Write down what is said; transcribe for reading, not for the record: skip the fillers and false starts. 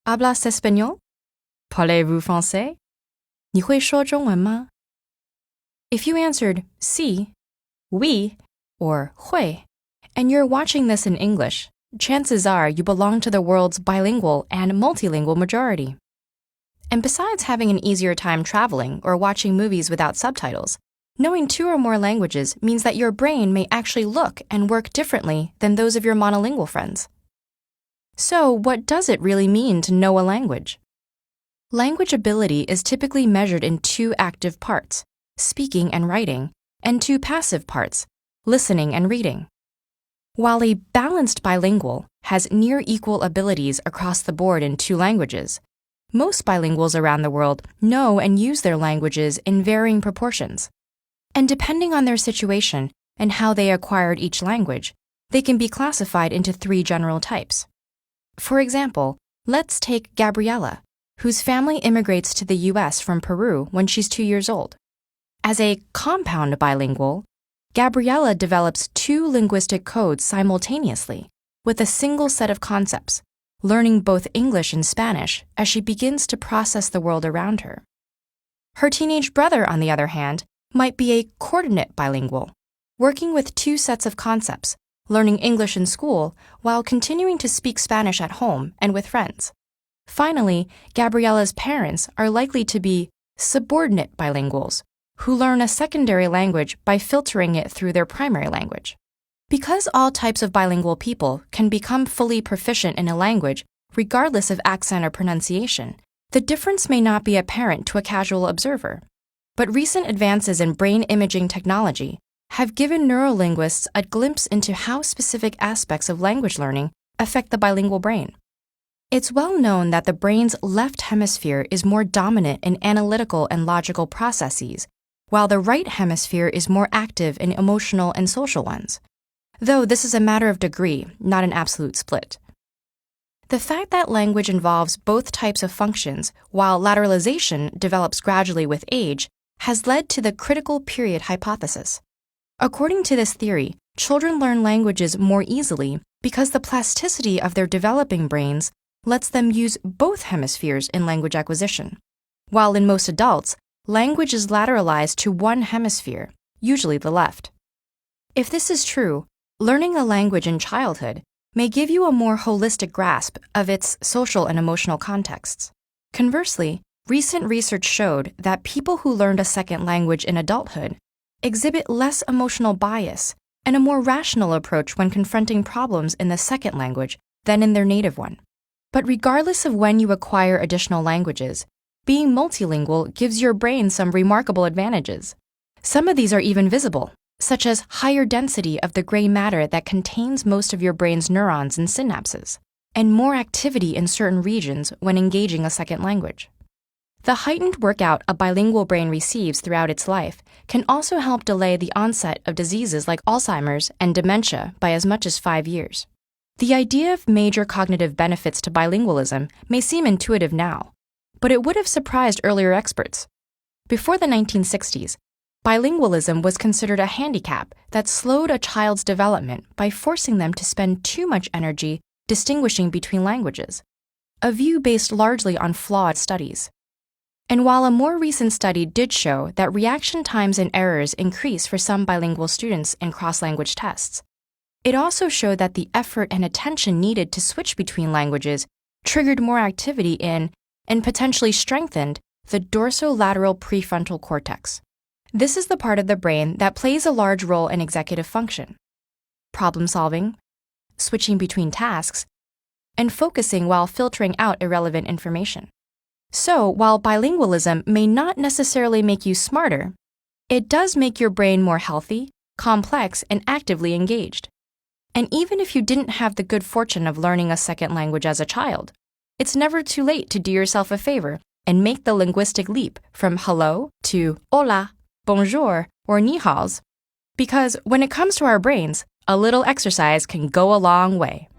Hablas español? Parlez-vous français? 你会说中文吗? If you answered sí, oui, or 会, and you're watching this in English, chances are you belong to the world's bilingual and multilingual majority. And besides having an easier time traveling or watching movies without subtitles, knowing 2 or more languages means that your brain may actually look and work differently than those of your monolingual friends. So, what does it really mean to know a language? Language ability is typically measured in 2 active parts, speaking and writing, and 2 passive parts, listening and reading. While a balanced bilingual has near equal abilities across the board in 2 languages, most bilinguals around the world know and use their languages in varying proportions. And depending on their situation and how they acquired each language, they can be classified into 3 general types. For example, let's take Gabriella, whose family immigrates to the US from Peru when she's 2 years old. As a compound bilingual, Gabriella develops 2 linguistic codes simultaneously with a single set of concepts, learning both English and Spanish as she begins to process the world around her. Her teenage brother, on the other hand, might be a coordinate bilingual, working with 2 sets of concepts, learning English in school while continuing to speak Spanish at home and with friends. Finally, Gabriella's parents are likely to be subordinate bilinguals, who learn a secondary language by filtering it through their primary language. Because all types of bilingual people can become fully proficient in a language regardless of accent or pronunciation, the difference may not be apparent to a casual observer. But recent advances in brain imaging technology have given neurolinguists a glimpse into how specific aspects of language learning affect the bilingual brain. It's well known that the brain's left hemisphere is more dominant in analytical and logical processes, while the right hemisphere is more active in emotional and social ones. Though this is a matter of degree, not an absolute split. The fact that language involves both types of functions, while lateralization develops gradually with age, has led to the critical period hypothesis. According to this theory, children learn languages more easily because the plasticity of their developing brains lets them use both hemispheres in language acquisition, while in most adults, language is lateralized to one hemisphere, usually the left. If this is true, learning a language in childhood may give you a more holistic grasp of its social and emotional contexts. Conversely, recent research showed that people who learned a second language in adulthood exhibit less emotional bias and a more rational approach when confronting problems in the second language than in their native one. But regardless of when you acquire additional languages, being multilingual gives your brain some remarkable advantages. Some of these are even visible, such as higher density of the gray matter that contains most of your brain's neurons and synapses, and more activity in certain regions when engaging a second language. The heightened workout a bilingual brain receives throughout its life can also help delay the onset of diseases like Alzheimer's and dementia by as much as 5 years. The idea of major cognitive benefits to bilingualism may seem intuitive now, but it would have surprised earlier experts. Before the 1960s, bilingualism was considered a handicap that slowed a child's development by forcing them to spend too much energy distinguishing between languages, a view based largely on flawed studies. And while a more recent study did show that reaction times and errors increase for some bilingual students in cross-language tests, it also showed that the effort and attention needed to switch between languages triggered more activity in, and potentially strengthened, the dorsolateral prefrontal cortex. This is the part of the brain that plays a large role in executive function, problem solving, switching between tasks, and focusing while filtering out irrelevant information. So, while bilingualism may not necessarily make you smarter, it does make your brain more healthy, complex, and actively engaged. And even if you didn't have the good fortune of learning a second language as a child, it's never too late to do yourself a favor and make the linguistic leap from hello to hola, bonjour, or ni haos. Because when it comes to our brains, a little exercise can go a long way.